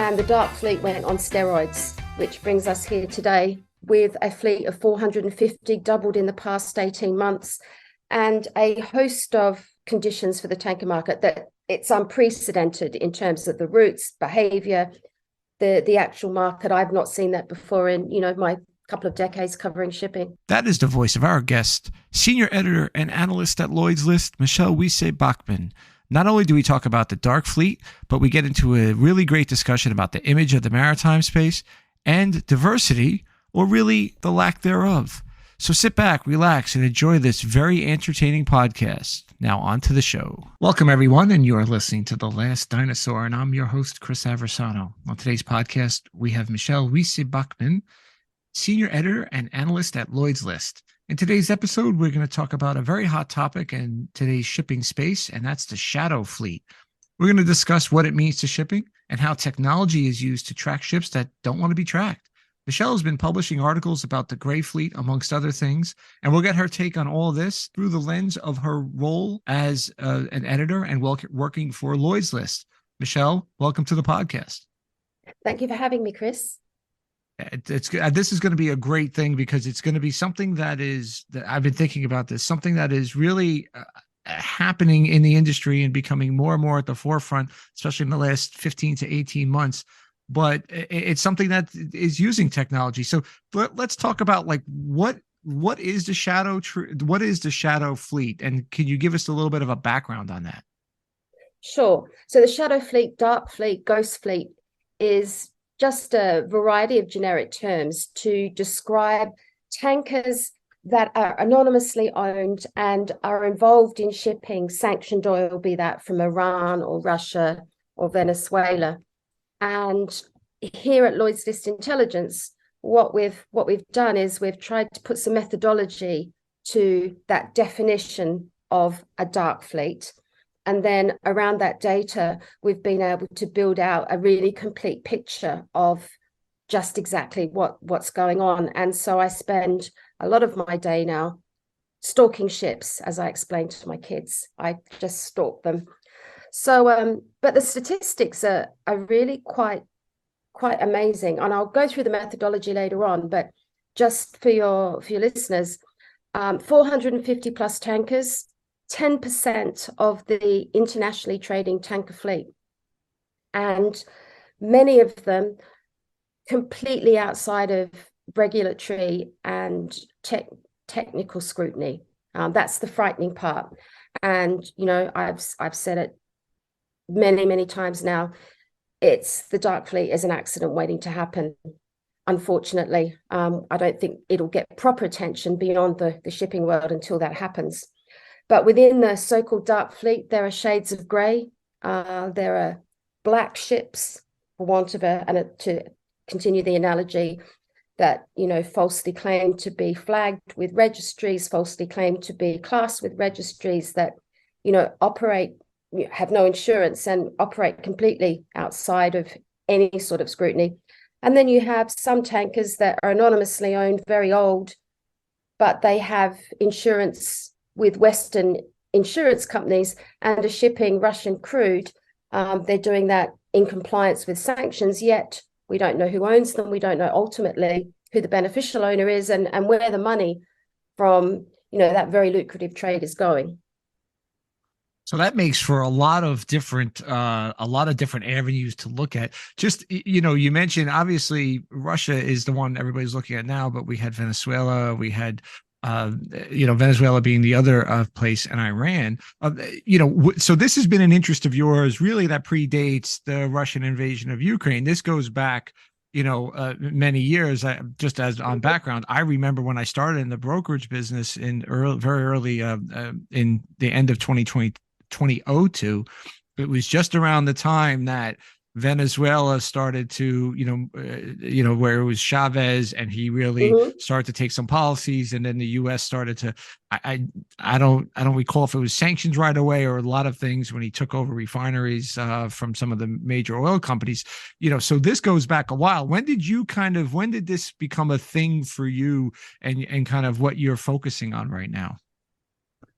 and the dark fleet went on steroids, which brings us here today with a fleet of 450, doubled in the past 18 months, and a host of conditions for the tanker market that it's unprecedented in terms of the routes, behavior, the actual market. I've not seen that before in, my couple of decades covering shipping. That is the voice of our guest, senior editor and analyst at Lloyd's List, Michelle Wiese Bockmann. Not only do we talk about the dark fleet, but we get into a really great discussion about the image of the maritime space and diversity, or really the lack thereof. So sit back, relax, and enjoy this very entertaining podcast. Now on to the show. Welcome, everyone, and you are listening to The Last Dinosaur, and I'm your host, Chris Aversano. On today's podcast, we have Michelle Wiese Bockmann, senior editor and analyst at Lloyd's List. In today's episode, we're going to talk about a very hot topic in today's shipping space, and that's the shadow fleet. We're going to discuss what it means to shipping and how technology is used to track ships that don't want to be tracked. Michelle has been publishing articles about the gray fleet, amongst other things, and we'll get her take on all of this through the lens of her role as an editor and working for Lloyd's List. Michelle, welcome to the podcast. Thank you for having me, Chris. This is going to be a great thing because it's going to be something that I've been thinking about this, something that is really happening in the industry and becoming more and more at the forefront, especially in the last 15 to 18 months. But it's something that is using technology. So let's talk about what is the shadow fleet, and can you give us a little bit of a background on that? Sure. So the shadow fleet, dark fleet, ghost fleet is just a variety of generic terms to describe tankers that are anonymously owned and are involved in shipping sanctioned oil, be that from Iran or Russia or Venezuela. And here at Lloyd's List Intelligence, what we've done is we've tried to put some methodology to that definition of a dark fleet. And then around that data, we've been able to build out a really complete picture of just exactly what's going on. And so I spend a lot of my day now stalking ships, as I explained to my kids. I just stalk them. So, but the statistics are really quite amazing. And I'll go through the methodology later on, but just for your listeners, 450 plus tankers, 10% of the internationally trading tanker fleet, and many of them completely outside of regulatory and technical scrutiny. That's the frightening part. And I've said it many times now. It's the dark fleet is an accident waiting to happen. Unfortunately, I don't think it'll get proper attention beyond the shipping world until that happens. But within the so-called dark fleet, there are shades of grey. There are black ships, for want of to continue the analogy, that falsely claim to be flagged with registries, falsely claim to be classed with registries, that operate, have no insurance and operate completely outside of any sort of scrutiny. And then you have some tankers that are anonymously owned, very old, but they have insurance with Western insurance companies and are shipping Russian crude. They're doing that in compliance with sanctions, yet we don't know who owns them. We don't know ultimately who the beneficial owner is and where the money from that very lucrative trade is going. So that makes for a lot of different avenues to look at. Just, you mentioned, obviously, Russia is the one everybody's looking at now, but we had Venezuela, we had Venezuela being the other place, and Iran. So this has been an interest of yours, really, that predates the Russian invasion of Ukraine. This goes back, many years. Just as on background, I remember when I started in the brokerage business very early in the end of 2002. It was just around the time that Venezuela started to, where it was Chavez, and he really started to take some policies, and then the U.S. started to, I don't recall if it was sanctions right away or a lot of things when he took over refineries from some of the major oil companies. So this goes back a while. When did this become a thing for you, and kind of what you're focusing on right now?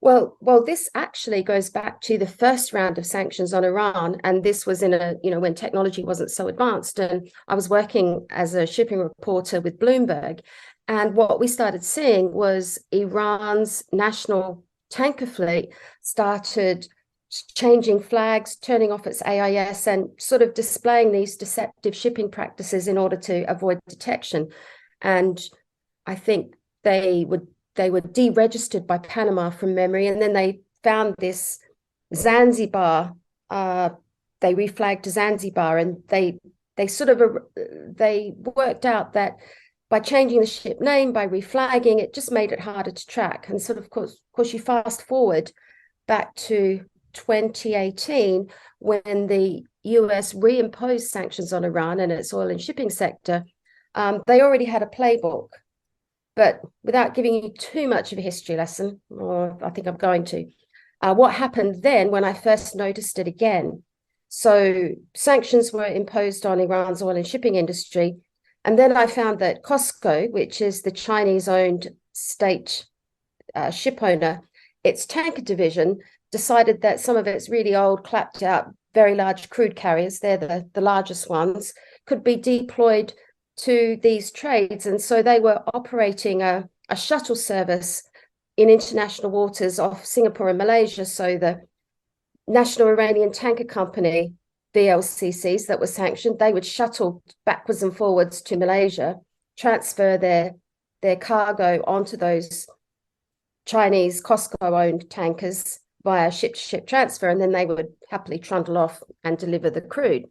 Well, this actually goes back to the first round of sanctions on Iran, and this was in when technology wasn't so advanced, and I was working as a shipping reporter with Bloomberg, and what we started seeing was Iran's national tanker fleet started changing flags, turning off its AIS, and sort of displaying these deceptive shipping practices in order to avoid detection. And I think they were deregistered by Panama from memory, and then they found this Zanzibar. They reflagged Zanzibar, and they sort of they worked out that by changing the ship name, by reflagging, it just made it harder to track. And sort of course, you fast forward back to 2018 when the US reimposed sanctions on Iran and its oil and shipping sector. They already had a playbook. But without giving you too much of a history lesson, or I think I'm going to, what happened then when I first noticed it again? So sanctions were imposed on Iran's oil and shipping industry. And then I found that COSCO, which is the Chinese-owned state ship owner, its tanker division decided that some of its really old, clapped out, very large crude carriers, they're the largest ones, could be deployed to these trades. And so they were operating a shuttle service in international waters off Singapore and Malaysia. So the National Iranian Tanker Company, VLCCs that were sanctioned, they would shuttle backwards and forwards to Malaysia, transfer their cargo onto those Chinese COSCO-owned tankers via ship-to-ship transfer, and then they would happily trundle off and deliver the crude.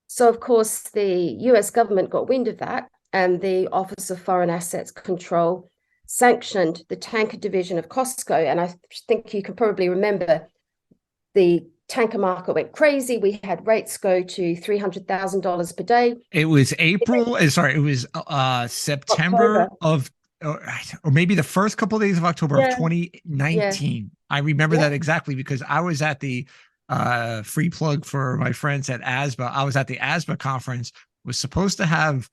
So, of course, the US government got wind of that, and the Office of Foreign Assets Control sanctioned the tanker division of COSCO. And I think you can probably remember the tanker market went crazy. We had rates go to $300,000 per day. It was it was September October. of, or maybe the first couple of days of October of 2019. Yeah. I remember that exactly because I was at the free plug for my friends at ASBA. I was at the ASBA conference, was supposed to have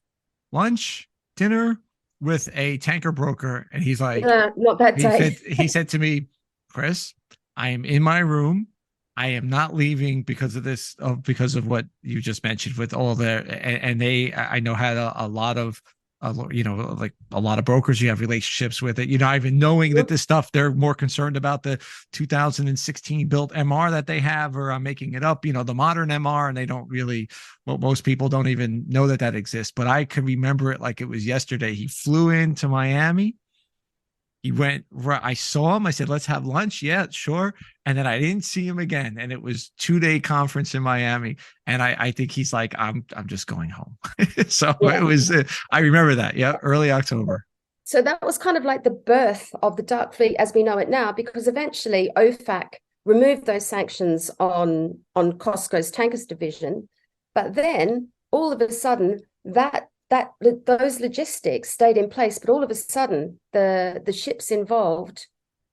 lunch, dinner with a tanker broker. And he's like, not that day. He said to me, Chris, I am in my room. I am not leaving because of this, because of what you just mentioned with all the, and they, I know, had a lot of, like a lot of brokers you have relationships with it, even knowing that this stuff, they're more concerned about the 2016 built MR that they have, or I'm making it up, the modern MR, and they don't really, well, most people don't even know that exists. But I can remember it like it was yesterday. He flew into Miami. He went, I saw him. I said, let's have lunch. Yeah, sure. And then I didn't see him again. And it was 2-day conference in Miami. And I think he's like, I'm just going home. So it was, I remember that. Yeah. Early October. So that was kind of like the birth of the dark fleet as we know it now, because eventually OFAC removed those sanctions on COSCO's tankers division. But then all of a sudden those logistics stayed in place, but all of a sudden the ships involved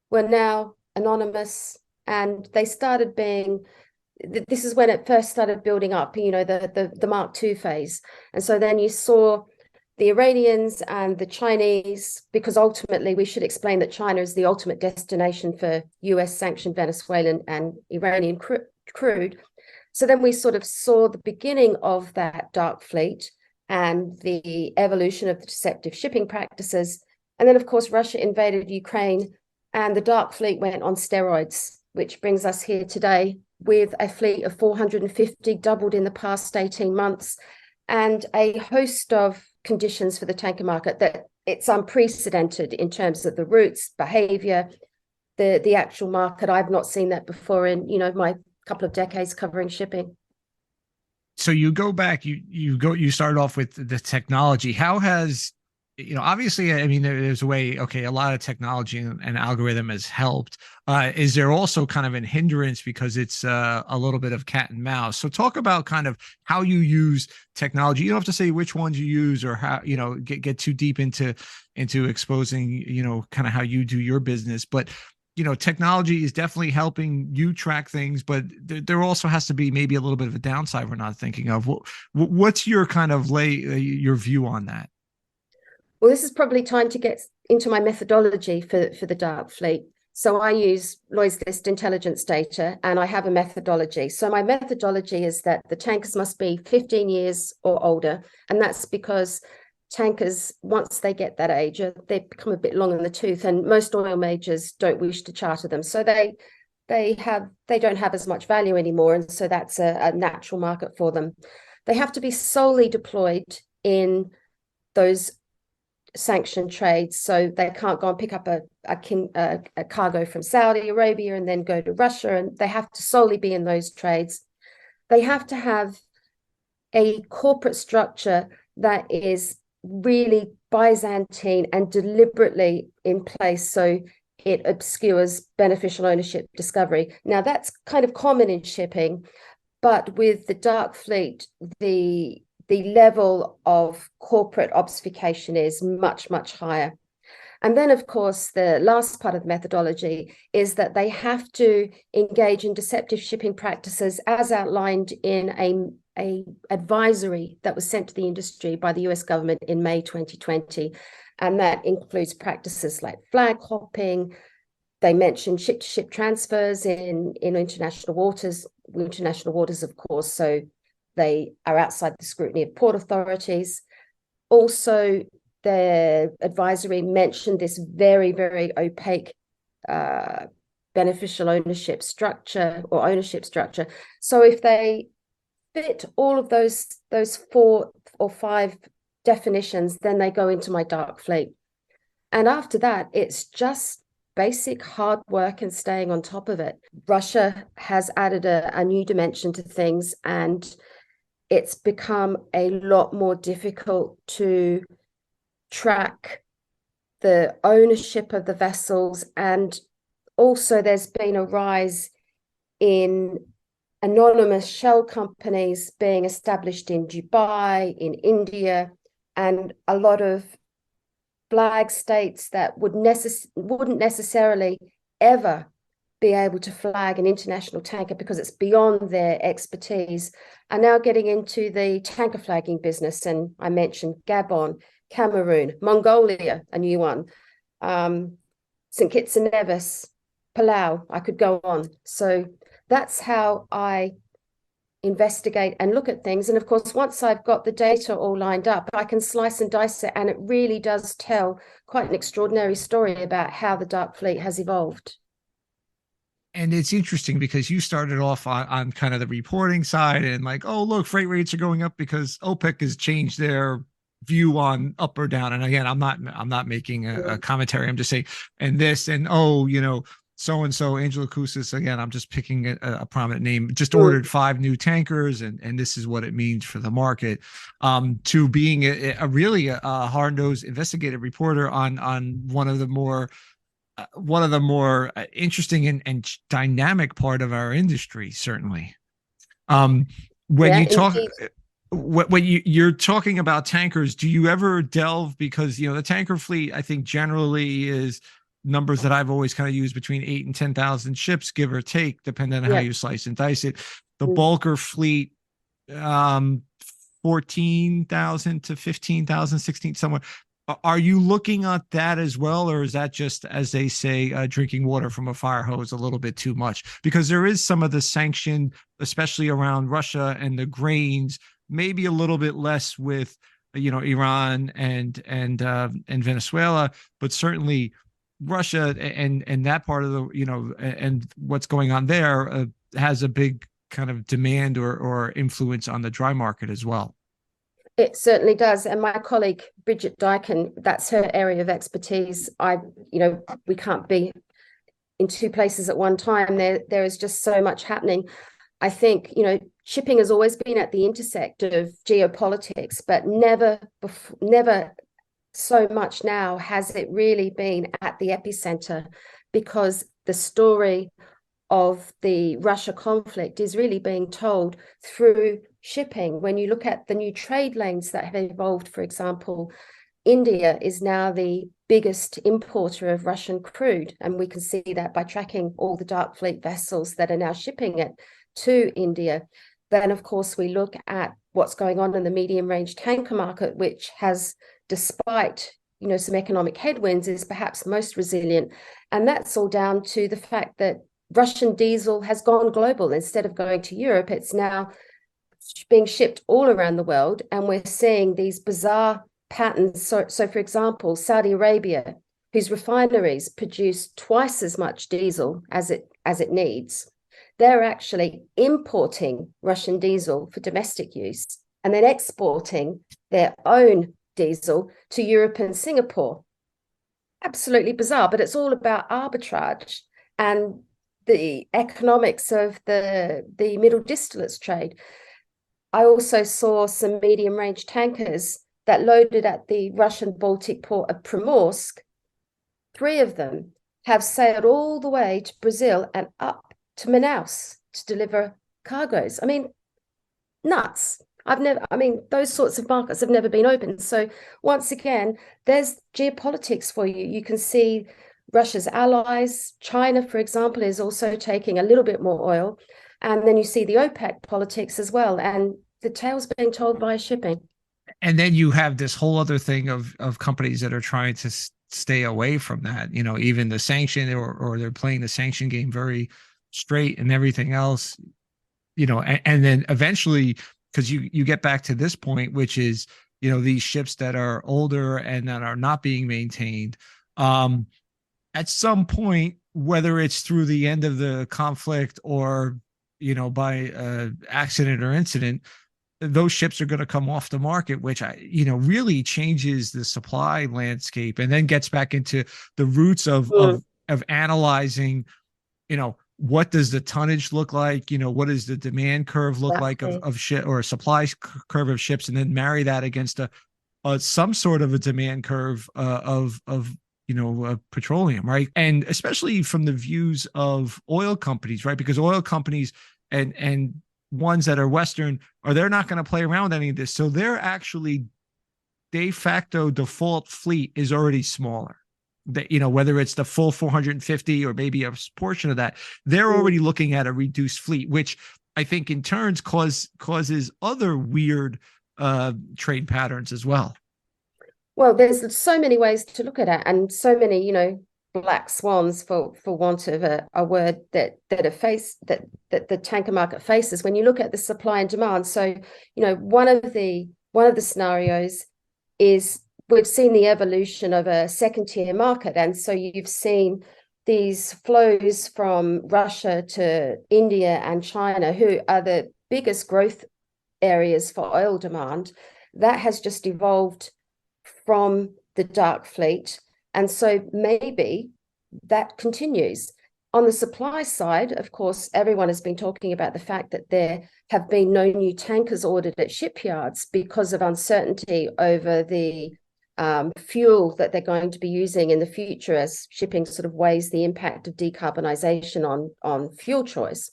were now anonymous, and they started being, this is when it first started building up, the Mark II phase. And so then you saw the Iranians and the Chinese, because ultimately we should explain that China is the ultimate destination for US sanctioned Venezuelan and Iranian crude. So then we sort of saw the beginning of that dark fleet and the evolution of the deceptive shipping practices. And then, of course, Russia invaded Ukraine, and the dark fleet went on steroids, which brings us here today with a fleet of 450, doubled in the past 18 months, and a host of conditions for the tanker market that it's unprecedented in terms of the routes, behavior, the actual market. I've not seen that before in, my couple of decades covering shipping. So you go back, you started off with the technology. How has, obviously, I mean, there's a way, okay, a lot of technology and algorithm has helped. Is there also kind of a hindrance because it's a little bit of cat and mouse? So talk about kind of how you use technology. You don't have to say which ones you use or how, get too deep into exposing, kind of how you do your business. But technology is definitely helping you track things, but there also has to be maybe a little bit of a downside we're not thinking of. What's your kind of your view on that? Well, this is probably time to get into my methodology for the dark fleet. So I use Lloyd's List intelligence data, and I have a methodology. So my methodology is that the tankers must be 15 years or older. And that's because tankers, once they get that age, they become a bit long in the tooth, and most oil majors don't wish to charter them. So they don't have as much value anymore. And so that's a natural market for them. They have to be solely deployed in those sanctioned trades, so they can't go and pick up a cargo from Saudi Arabia and then go to Russia, and they have to solely be in those trades. They have to have a corporate structure that is really Byzantine and deliberately in place, so it obscures beneficial ownership discovery. Now, that's kind of common in shipping, but with the dark fleet, the level of corporate obfuscation is much, much higher. And then, of course, the last part of the methodology is that they have to engage in deceptive shipping practices as outlined in a advisory that was sent to the industry by the US government in May 2020. And that includes practices like flag hopping. They mentioned ship-to-ship transfers in international waters, of course, so they are outside the scrutiny of port authorities. Also, their advisory mentioned this very, very opaque beneficial ownership structure. So if they fit all of those 4 or 5 definitions, then they go into my dark fleet. And after that, it's just basic hard work and staying on top of it. Russia has added a new dimension to things, and it's become a lot more difficult to track the ownership of the vessels. And also there's been a rise in anonymous shell companies being established in Dubai, in India, and a lot of flag states that wouldn't necessarily ever be able to flag an international tanker because it's beyond their expertise, are now getting into the tanker flagging business. And I mentioned Gabon, Cameroon, Mongolia, a new one, St. Kitts and Nevis, Palau, I could go on. So that's how I investigate and look at things. And of course, once I've got the data all lined up, I can slice and dice it, and it really does tell quite an extraordinary story about how the dark fleet has evolved. And it's interesting because you started off on kind of the reporting side and like, oh, look, freight rates are going up because OPEC has changed their view on up or down. And again, I'm not making a commentary. I'm just saying, and this, and oh, so-and-so, Angela Koussis, again, I'm just picking a prominent name, just ordered 5 new tankers, and this is what it means for the market, to being a really hard-nosed investigative reporter on one of the more interesting and dynamic part of our industry, certainly. When you talk, when you're talking about tankers, do you ever delve, because the tanker fleet, I think generally is numbers that I've always kind of used between 8,000 and 10,000 ships, give or take, depending on how you slice and dice it. The bulker fleet, 14,000 to 15,000, 16, somewhere. Are you looking at that as well, or is that just, as they say, drinking water from a fire hose a little bit too much? Because there is some of the sanction, especially around Russia and the grains, maybe a little bit less with Iran and Venezuela, but certainly Russia and that part of the and what's going on there has a big kind of demand or influence on the dry market as well. It certainly does. And my colleague, Bridget Dyken, that's her area of expertise. We can't be in 2 places at one time. There is just so much happening. I think, shipping has always been at the intersect of geopolitics, but never so much now has it really been at the epicenter, because the story of the Russia conflict is really being told through shipping. When you look at the new trade lanes that have evolved, for example, India is now the biggest importer of Russian crude, and we can see that by tracking all the dark fleet vessels that are now shipping it to India. Then, of course, we look at what's going on in the medium range tanker market, which has, despite some economic headwinds is perhaps most resilient. And that's all down to the fact that Russian diesel has gone global. Instead of going to Europe, it's now being shipped all around the world. And we're seeing these bizarre patterns. So for example, Saudi Arabia, whose refineries produce twice as much diesel as it needs, they're actually importing Russian diesel for domestic use and then exporting their own diesel to Europe and Singapore. Absolutely bizarre, but it's all about arbitrage and the economics of the middle distillates trade. I also saw some medium-range tankers that loaded at the Russian Baltic port of Primorsk. 3 of them have sailed all the way to Brazil and up to Manaus to deliver cargoes. I mean, nuts. Those sorts of markets have never been opened. So once again, there's geopolitics for you. You can see Russia's allies. China, for example, is also taking a little bit more oil. And then you see the OPEC politics as well. And the tale's being told via shipping. And then you have this whole other thing of companies that are trying to stay away from that, even the sanction or they're playing the sanction game very straight and everything else, and then eventually, because you get back to this point, which is, these ships that are older and that are not being maintained, at some point, whether it's through the end of the conflict or, by accident or incident, those ships are going to come off the market, which really changes the supply landscape, and then gets back into the roots of analyzing, what does the tonnage look like? What does the demand curve look like of ship, or a supply curve of ships, and then marry that against some sort of a demand curve of petroleum, right? And especially from the views of oil companies, right? Because oil companies and ones that are Western they're not going to play around with any of this. So they're actually de facto default fleet is already smaller. That, whether it's the full 450 or maybe a portion of that, they're already looking at a reduced fleet, which I think in turns causes other weird trade patterns as well. Well, there's so many ways to look at it, and so many, black swans, for want of a word, that the tanker market faces when you look at the supply and demand. So, one of the scenarios is we've seen the evolution of a second-tier market, and so you've seen these flows from Russia to India and China, who are the biggest growth areas for oil demand. That has just evolved from the dark fleet. And so maybe that continues. On the supply side, of course, everyone has been talking about the fact that there have been no new tankers ordered at shipyards because of uncertainty over the fuel that they're going to be using in the future, as shipping sort of weighs the impact of decarbonisation on fuel choice.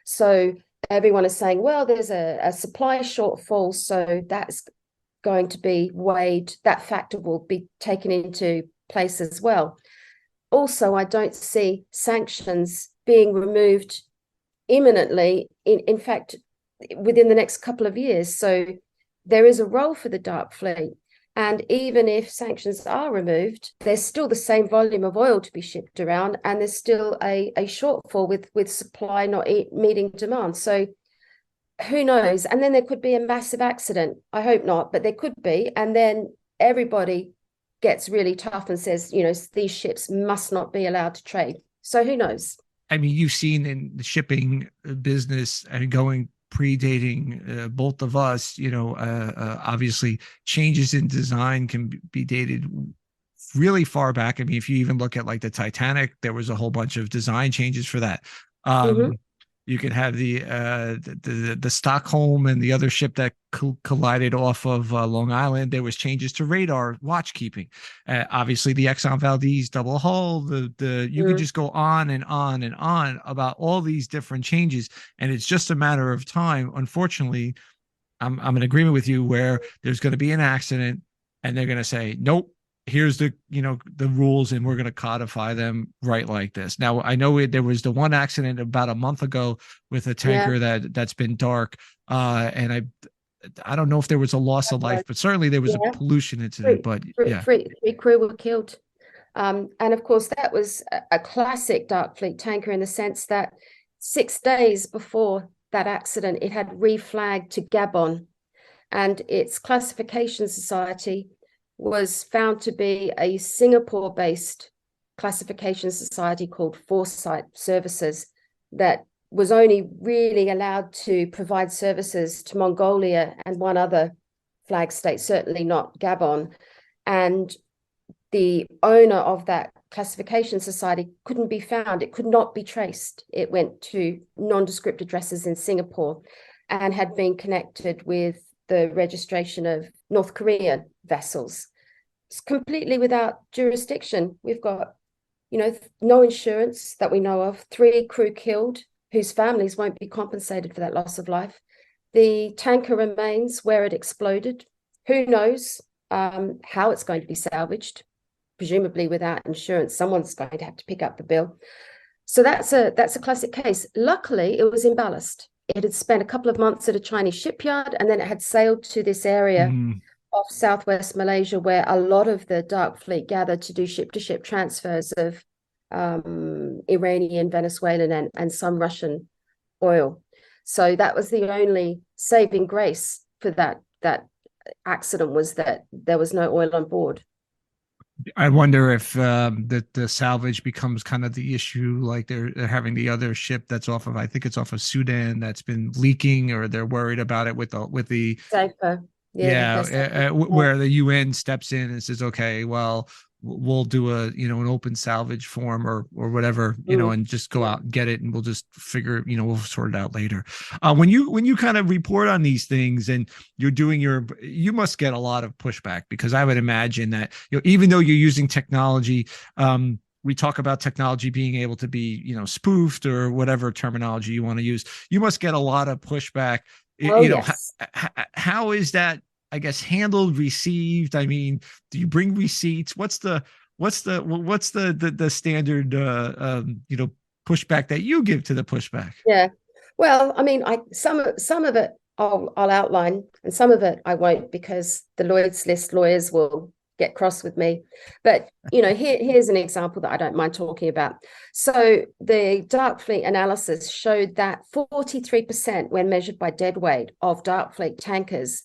So everyone is saying, well, there's a supply shortfall, so that's going to be weighed, that factor will be taken into place as well. Also, I don't see sanctions being removed imminently, in fact, within the next couple of years. So there is a role for the dark fleet. And even if sanctions are removed, there's still the same volume of oil to be shipped around, and there's still a shortfall with supply not meeting demand. So who knows? And then there could be a massive accident. I hope not, but there could be. And then everybody gets really tough and says, these ships must not be allowed to trade. So who knows? I mean, you've seen in the shipping business and predating both of us, obviously changes in design can be dated really far back. I mean, if you even look at like the Titanic, there was a whole bunch of design changes for that. You could have the Stockholm and the other ship that collided off of Long Island. There was changes to radar, watch keeping. Obviously, the Exxon Valdez double hull. You could just go on and on and on about all these different changes, and it's just a matter of time. Unfortunately, I'm in agreement with you where there's going to be an accident, and they're going to say, nope. Here's the rules, and we're going to codify them right like this. Now, I know there was the one accident about a month ago with a tanker that's been dark, and I don't know if there was a loss of life, but certainly there was a Yeah, pollution incident. But yeah. three crew were killed. And of course, that was a classic Dark Fleet tanker in the sense that 6 days before that accident, it had reflagged to Gabon, and its classification society was found to be a Singapore-based classification society called Foresight Services that was only really allowed to provide services to Mongolia and one other flag state, certainly not Gabon. And the owner of that classification society couldn't be found. It could not be traced. It went to nondescript addresses in Singapore and had been connected with the registration of North Korean vessels. It's completely without jurisdiction. We've got, no insurance that we know of, 3 crew killed whose families won't be compensated for that loss of life. The tanker remains where it exploded. Who knows how it's going to be salvaged? Presumably without insurance, someone's going to have to pick up the bill. So that's a classic case. Luckily, it was in ballast. It had spent a couple of months at a Chinese shipyard, and then it had sailed to this area of southwest Malaysia, where a lot of the Dark Fleet gathered to do ship-to-ship transfers of Iranian, Venezuelan, and some Russian oil. So that was the only saving grace for that accident, was that there was no oil on board. I wonder if the salvage becomes kind of the issue, like they're having the other ship that's off of, I think it's off of Sudan, that's been leaking, or they're worried about it with the safer. Yeah, where the UN steps in and says, okay, well, we'll do an open salvage form or whatever, and just go out and get it, and we'll just figure, we'll sort it out later. When you kind of report on these things and you're doing you must get a lot of pushback, because I would imagine that, even though you're using technology, we talk about technology being able to be, spoofed or whatever terminology you want to use, you must get a lot of pushback. Yes. How is that, I guess, handled, received? I mean, do you bring receipts? What's the standard pushback that you give to the pushback? Yeah. Well, I mean, some of it I'll outline, and some of it I won't, because the Lloyd's List lawyers will get cross with me. But here's an example that I don't mind talking about. So the Dark Fleet analysis showed that 43%, when measured by deadweight, of Dark Fleet tankers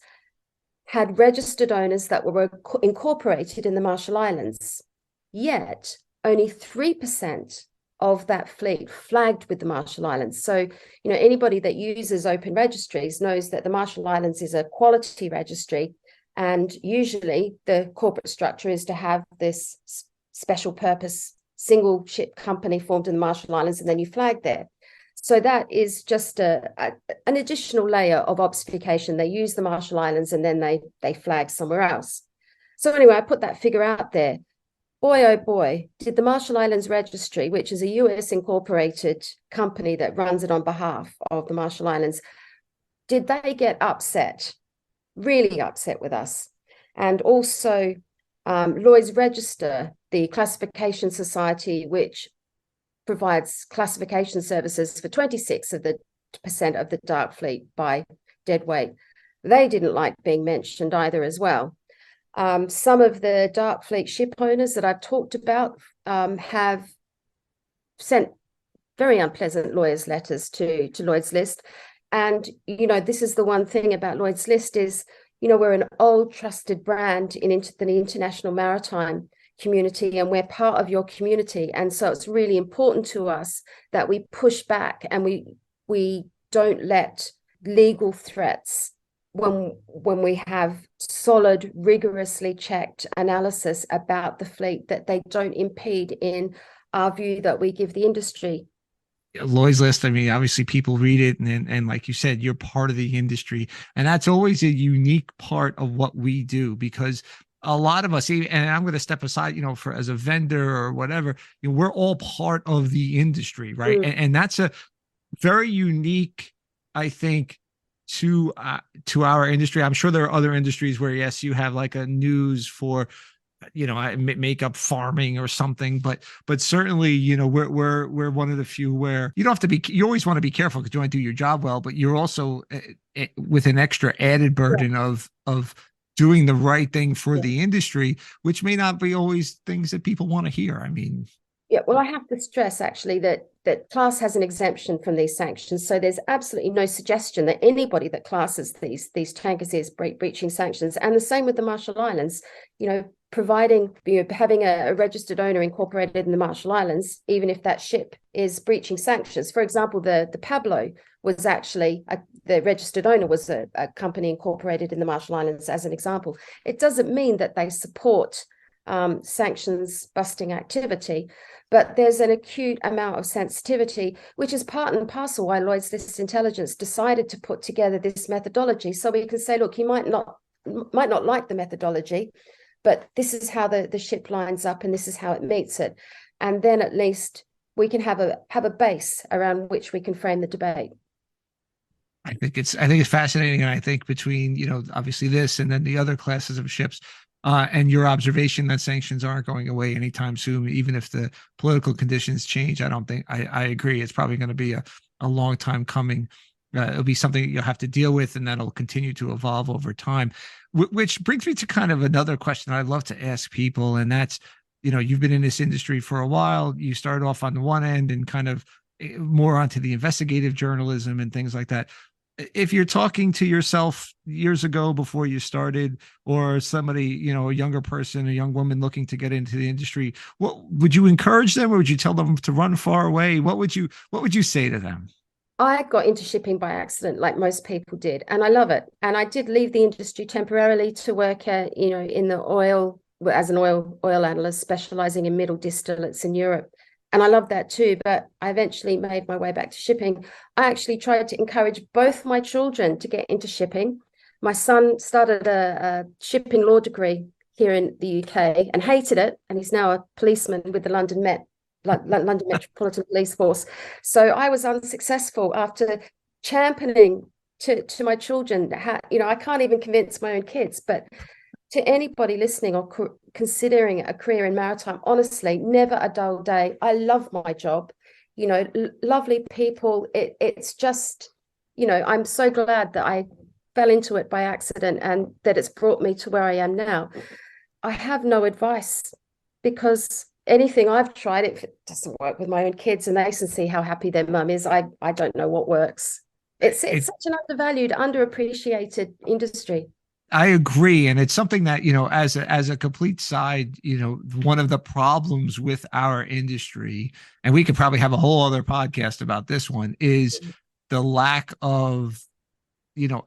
had registered owners that were incorporated in the Marshall Islands. Yet only 3% of that fleet flagged with the Marshall Islands. So, anybody that uses open registries knows that the Marshall Islands is a quality registry, and usually the corporate structure is to have this special purpose single ship company formed in the Marshall Islands, and then you flag there. So that is just an additional layer of obfuscation. They use the Marshall Islands and then they flag somewhere else. So anyway, I put that figure out there. Boy, oh boy, did the Marshall Islands Registry, which is a US incorporated company that runs it on behalf of the Marshall Islands, did they get upset, really upset with us? And also Lloyd's Register, the classification society, which provides classification services for 26% of the Dark Fleet by deadweight, they didn't like being mentioned either as well. Some of the Dark Fleet ship owners that I've talked about have sent very unpleasant lawyers' letters to Lloyd's List. And, this is the one thing about Lloyd's List is, we're an old trusted brand in the international maritime community, and we're part of your community. And so it's really important to us that we push back, and we don't let legal threats, when we have solid, rigorously checked analysis about the fleet, that they don't impede in our view that we give the industry. Lloyd's List, I mean, obviously people read it, and like you said, you're part of the industry, and that's always a unique part of what we do, because a lot of us, and I'm going to step aside, for as a vendor or whatever, we're all part of the industry, right? And that's a very unique, I think, to our industry. I'm sure there are other industries where, yes, you have like a news for I make up farming or something, but certainly, we're one of the few where you don't have to be, you always want to be careful because you want to do your job well, but you're also with an extra added burden of doing the right thing for the industry, which may not be always things that people want to hear. I mean, yeah, well, I have to stress actually that class has an exemption from these sanctions. So there's absolutely no suggestion that anybody that classes these tankers is breaching sanctions. And the same with the Marshall Islands, providing, having a registered owner incorporated in the Marshall Islands, even if that ship is breaching sanctions. For example, the Pablo was actually, the registered owner was a company incorporated in the Marshall Islands, as an example. It doesn't mean that they support sanctions busting activity, but there's an acute amount of sensitivity, which is part and parcel why Lloyd's List Intelligence decided to put together this methodology. So we can say, look, you might not like the methodology, but this is how the ship lines up and this is how it meets it. And then at least we can have a base around which we can frame the debate. I think it's fascinating. And I think between, obviously this and then the other classes of ships, and your observation that sanctions aren't going away anytime soon, even if the political conditions change, I agree. It's probably going to be a long time coming. It'll be something that you'll have to deal with, and that'll continue to evolve over time. Which brings me to kind of another question I'd love to ask people, and that's, you've been in this industry for a while. You started off on the one end and kind of more onto the investigative journalism and things like that. If you're talking to yourself years ago before you started, or somebody, a younger person, a young woman looking to get into the industry, what would you encourage them, or would you tell them to run far away? What would you say to them? I got into shipping by accident, like most people did, and I love it. And I did leave the industry temporarily to work in the oil, as an oil analyst, specializing in middle distillates in Europe. And I love that too, but I eventually made my way back to shipping. I actually tried to encourage both my children to get into shipping. My son started a shipping law degree here in the UK and hated it, and he's now a policeman with the London Metropolitan Police Force. So I was unsuccessful after championing to my children. I can't even convince my own kids, but to anybody listening or considering a career in maritime, honestly, never a dull day. I love my job, lovely people. It's just, I'm so glad that I fell into it by accident and that it's brought me to where I am now. I have no advice, because anything I've tried, if it doesn't work with my own kids and they can see how happy their mum is, I don't know what works. It's such an undervalued, underappreciated industry. I agree. And it's something that, as a complete side, one of the problems with our industry, and we could probably have a whole other podcast about this one, is the lack of,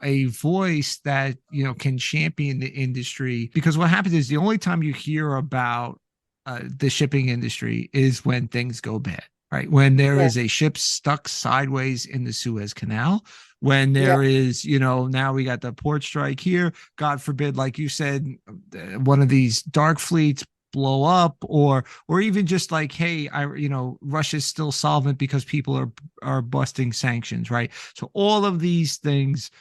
a voice that, can champion the industry. Because what happens is the only time you hear about the shipping industry is when things go bad, right? When there is a ship stuck sideways in the Suez Canal, when there is, now we got the port strike here, God forbid, like you said, one of these dark fleets blow up, or even just like, hey, Russia's still solvent because people are busting sanctions, right? So all of these things,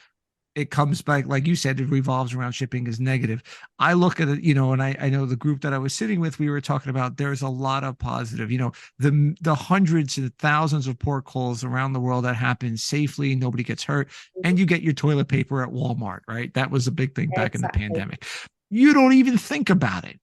it comes back, like you said, it revolves around shipping is negative. I look at it, and I know the group that I was sitting with, we were talking about, there's a lot of positive, the hundreds and thousands of port calls around the world that happen safely, nobody gets hurt, and you get your toilet paper at Walmart, right? That was a big thing back in the pandemic. You don't even think about it.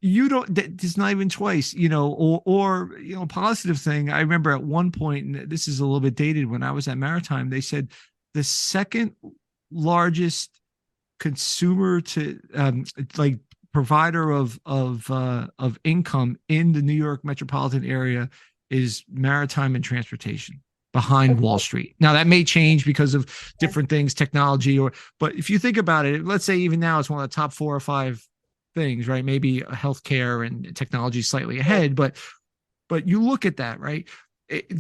You don't, it's not even twice, or positive thing. I remember at one point, and this is a little bit dated, when I was at Maritime, they said the second largest consumer to like provider of income in the New York metropolitan area is maritime and transportation, behind Wall Street. Now that may change because of different things, technology, but if you think about it, let's say even now it's one of the top 4 or 5 things, right? Maybe healthcare and technology slightly ahead, but you look at that, right?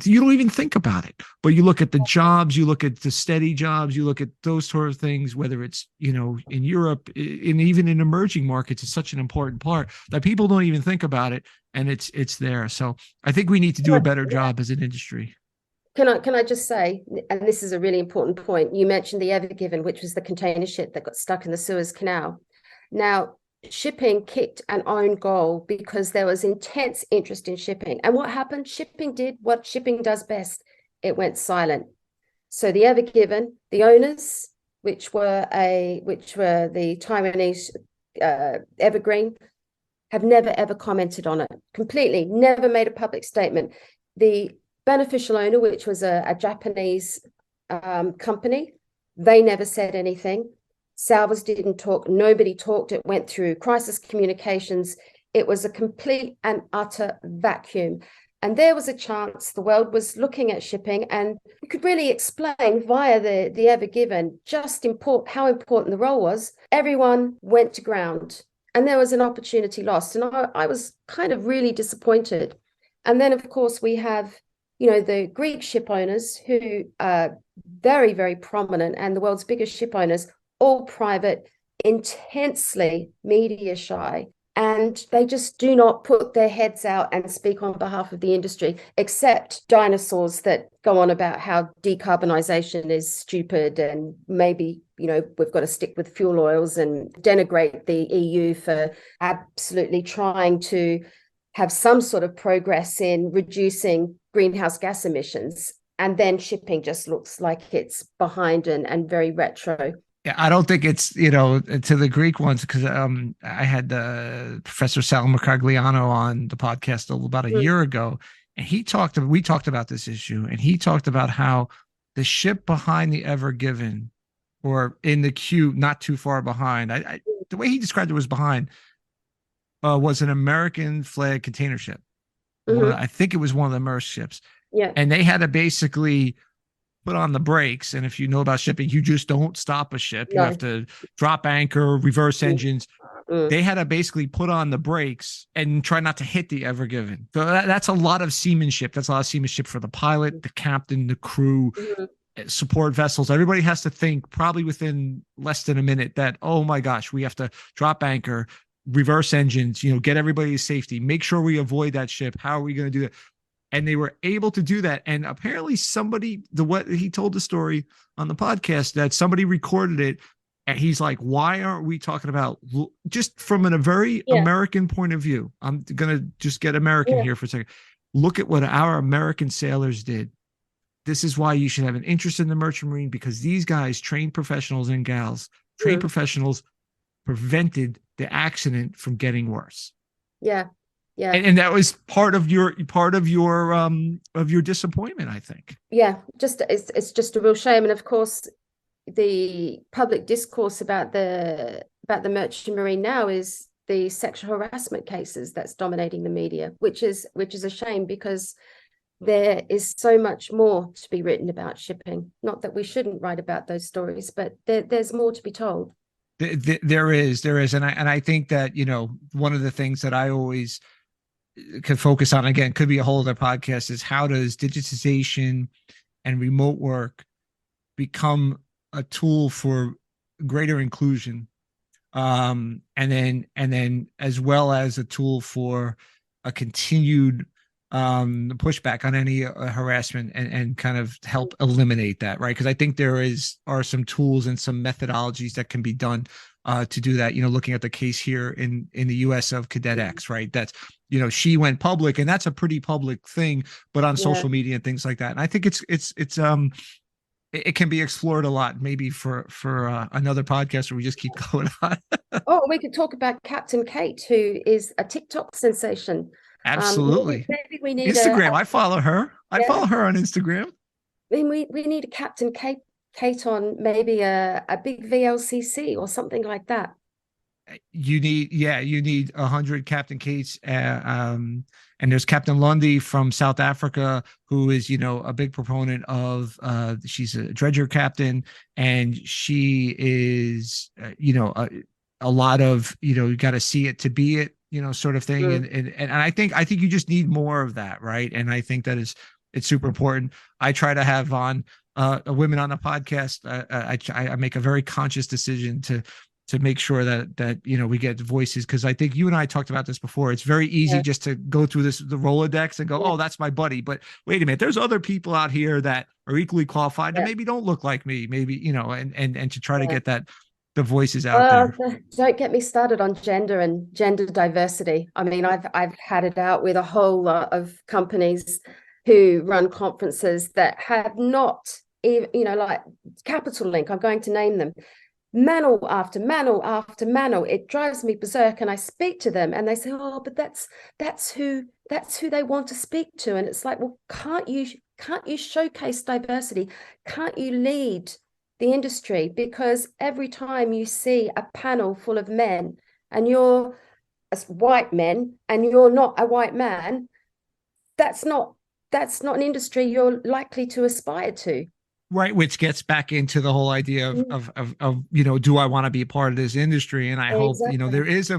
You don't even think about it, but you look at the jobs, you look at the steady jobs, you look at those sort of things, whether it's, in Europe, and even in emerging markets, it's such an important part that people don't even think about it. And it's there. So I think we need to do a better job as an industry. Can I just say, and this is a really important point, you mentioned the Ever Given, which was the container ship that got stuck in the Suez Canal. Now, shipping kicked an own goal because there was intense interest in shipping. And what happened? Shipping did what shipping does best. It went silent. So the Ever Given, the owners, which were the Taiwanese Evergreen, have never ever commented on it. Completely, never made a public statement. The beneficial owner, which was a Japanese company, they never said anything. Salvos didn't talk. Nobody talked. It went through crisis communications. It was a complete and utter vacuum. And there was a chance the world was looking at shipping, and we could really explain via the Ever Given just how important the role was. Everyone went to ground, and there was an opportunity lost. And I was kind of really disappointed. And then, of course, we have, the Greek ship owners who are very, very prominent, and the world's biggest ship owners, all private, intensely media shy. And they just do not put their heads out and speak on behalf of the industry, except dinosaurs that go on about how decarbonisation is stupid and maybe, we've got to stick with fuel oils, and denigrate the EU for absolutely trying to have some sort of progress in reducing greenhouse gas emissions. And then shipping just looks like it's behind and very retro. Yeah, I don't think it's, to the Greek ones, because I had Professor Sal Mercogliano on the podcast about a year ago, and we talked about this issue, and he talked about how the ship behind the Ever Given, or in the queue, not too far behind, the way he described it was behind, was an American flag container ship. I think it was one of the Maersk ships. Yeah. And they had to basically put on the brakes. And if you know about shipping, you just don't stop a ship. You have to drop anchor, reverse engines. They had to basically put on the brakes and try not to hit the Ever Given. So that's a lot of seamanship. That's a lot of seamanship for the pilot, the captain, the crew, support vessels. Everybody has to think probably within less than a minute that, oh my gosh, we have to drop anchor, reverse engines, get everybody to safety, make sure we avoid that ship. How are we going to do that? And they were able to do that. And apparently what he told the story on the podcast, that somebody recorded it, and he's like, why aren't we talking about, just from a very American point of view? I'm going to just get American here for a second. Look at what our American sailors did. This is why you should have an interest in the merchant marine, because these guys, trained professionals and gals, trained professionals, prevented the accident from getting worse. Yeah. Yeah. And that was part of your disappointment, I think. Yeah, it's just a real shame. And of course, the public discourse about the merchant marine now is the sexual harassment cases that's dominating the media, which is a shame, because there is so much more to be written about shipping. Not that we shouldn't write about those stories, but there's more to be told. There is, and I think that one of the things that I always could focus on, again, could be a whole other podcast, is how does digitization and remote work become a tool for greater inclusion, and then as well as a tool for a continued pushback on any harassment, and kind of help eliminate that, right? Because I think are some tools and some methodologies that can be done to do that. Looking at the case here in the US of Cadet X, right? That's, she went public, and that's a pretty public thing, but on social media and things like that. And I think it can be explored a lot, maybe for another podcast where we just keep going on. We could talk about Captain Kate, who is a TikTok sensation. Absolutely. Maybe we need Instagram. I follow her. I follow her on Instagram. I mean, we need a Captain Kate on maybe a big VLCC or something like that. You need 100 Captain Kates. And there's Captain Lundy from South Africa, who is, a big proponent of, she's a dredger captain, and she is, a lot of, you got to see it to be it, sort of thing. And I think you just need more of that. Right. And I think that it's super important. I try to have on women on the podcast. I make a very conscious decision to make sure that we get voices, because I think you and I talked about this before. It's very easy just to go through the Rolodex and go, oh, that's my buddy. But wait a minute, there's other people out here that are equally qualified and maybe don't look like me, maybe, and to try to get that the voices out Well, there. don't get me started on gender and gender diversity. I mean, I've had it out with a whole lot of companies who run conferences that have not even, like Capital Link, I'm going to name them. Manel after manel after manel, it drives me berserk. And I speak to them and they say, oh, but that's who they want to speak to. And it's like, well, can't you showcase diversity? Can't you lead the industry? Because every time you see a panel full of men and you're as white men and you're not a white man, that's not an industry you're likely to aspire to. Right, which gets back into the whole idea of do I want to be a part of this industry? And I hope Exactly.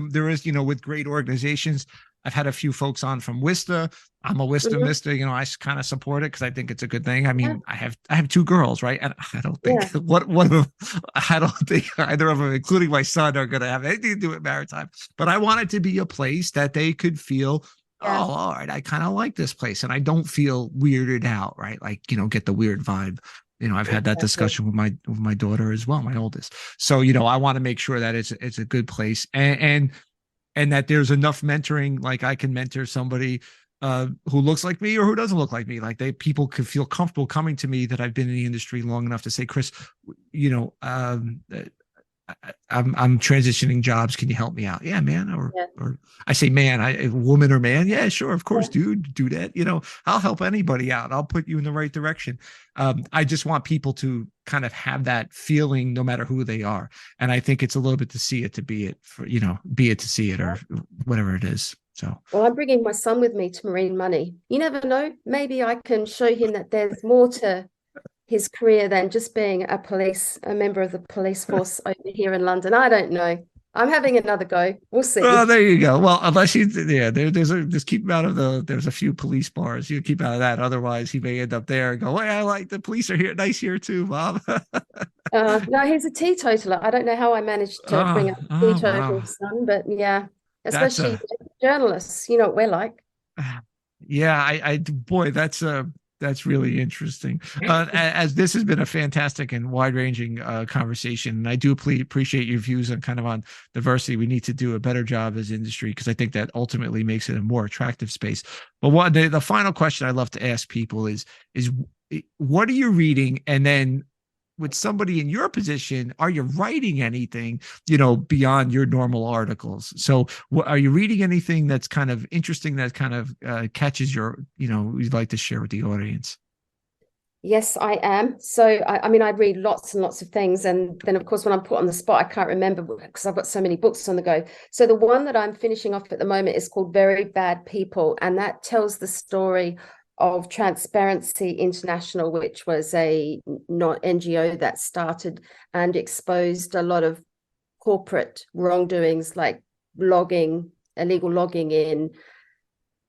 there is with great organizations. I've had a few folks on from WISTA. I'm a WISTA Mister. I kind of support it because I think it's a good thing. I mean, Yeah. I have two girls, right? And I don't think Yeah. I don't think either of them, including my son, are going to have anything to do with maritime. But I want it to be a place that they could feel, oh, Yeah. all right, I kind of like this place, and I don't feel weirded out, right? Like get the weird vibe. I've had that Exactly. discussion with my daughter as well, my oldest. So I want to make sure that it's a good place, and that there's enough mentoring. Like I can mentor somebody who looks like me or who doesn't look like me. Like people could feel comfortable coming to me that I've been in the industry long enough to say, Chris, I'm transitioning jobs. Can you help me out? Yeah, man. Or I say, man, a woman or man. Yeah, sure. Of course, dude, do that. I'll help anybody out. I'll put you in the right direction. I just want people to kind of have that feeling no matter who they are. And I think it's a little bit to see it, to be it for, be it to see it, or whatever it is. So, well, I'm bringing my son with me to Marine Money. You never know. Maybe I can show him that there's more to his career than just being a member of the police force over here in London. I don't know. I'm having another go. We'll oh, see. there you go. Well, unless just keep him out of there's a few police bars. You keep out of that. Otherwise, he may end up there and go, hey, I like the police are here. Nice here too, Mom. No, he's a teetotaler. I don't know how I managed to bring up a Wow. teetotal son, but yeah, That's especially journalists. You know what we're like. yeah, boy, that's really interesting. As this has been a fantastic and wide-ranging conversation, and I do appreciate your views on kind of on diversity. We need to do a better job as industry because I think that ultimately makes it a more attractive space. But the final question I love to ask people is what are you reading, and then with somebody in your position, are you writing anything, beyond your normal articles? So are you reading anything that's kind of interesting, that kind of catches you'd like to share with the audience? Yes, I am. So, I mean, I read lots and lots of things. And then, of course, when I'm put on the spot, I can't remember because I've got so many books on the go. So, the one that I'm finishing off at the moment is called Very Bad People. And that tells the story of Transparency International, which was a not NGO that started and exposed a lot of corporate wrongdoings like illegal logging in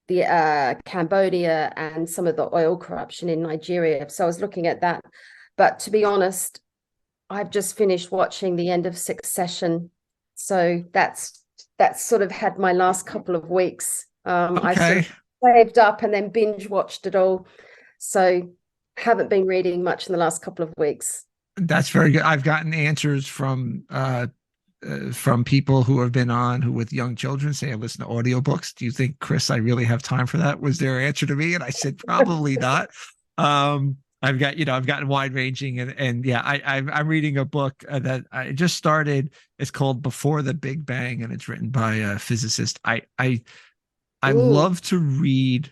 the Cambodia and some of the oil corruption in Nigeria. So I was looking at that. But to be honest, I've just finished watching the end of Succession. So that's sort of had my last couple of weeks. I sort Okay. of saved up and then binge watched it all. So haven't been reading much in the last couple of weeks. That's very good. I've gotten answers from people who have been on who with young children say I listen to audiobooks. Do you think, Chris, I really have time for that? Was their answer to me? And I said, probably not. I've gotten wide ranging and yeah, I'm reading a book that I just started. It's called Before the Big Bang, and it's written by a physicist. I Ooh, love to read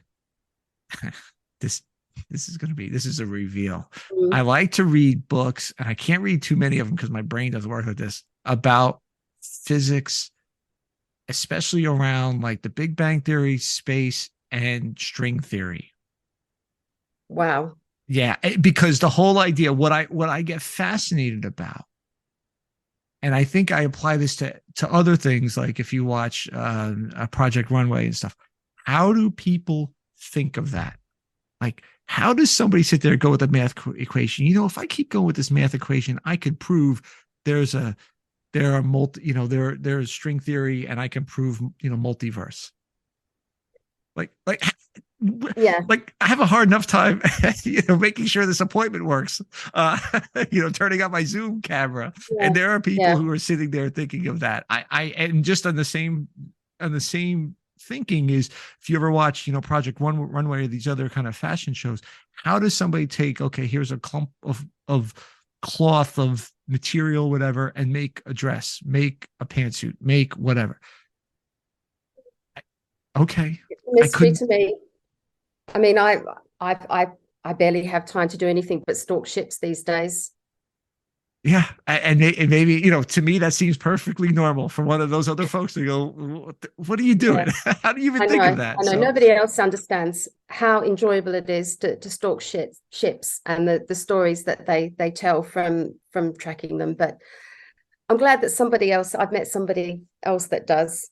this. This is a reveal. I mm, like to read books, and I can't read too many of them because my brain doesn't work like this, about physics, especially around like the Big Bang Theory, space, and string theory. wow. Yeah, because the whole idea, what I get fascinated about, and I think I apply this to other things, like if you watch a Project Runway and stuff. How do people think of that? Like, how does somebody sit there and go with a math equation? If I keep going with this math equation, I could prove there's a there are there's string theory, and I can prove multiverse. Like Yeah. Like I have a hard enough time, making sure this appointment works, turning on my Zoom camera. Yeah. And there are people Yeah. who are sitting there thinking of that. And just on the same thinking is, if you ever watch, Project Runway or these other kind of fashion shows, how does somebody take, okay, here's a clump of cloth, of material, whatever, and make a dress, make a pantsuit, make whatever. Okay. Mystery to me. I mean, I barely have time to do anything but stalk ships these days. Yeah, and maybe, to me that seems perfectly normal. For one of those other folks to go, what are you doing? Yeah. How do you even think of that? I know. So, Nobody else understands how enjoyable it is to stalk ships and the stories that they tell from tracking them. But I'm glad that I've met somebody else that does.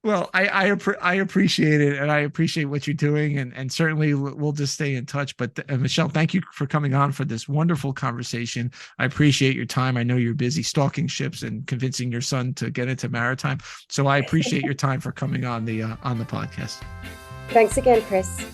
well, I appreciate it, and I appreciate what you're doing, and certainly we'll just stay in touch. But Michelle, thank you for coming on for this wonderful conversation. I appreciate your time. I know you're busy stalking ships and convincing your son to get into maritime, so I appreciate your time for coming on the podcast. Thanks again, Chris.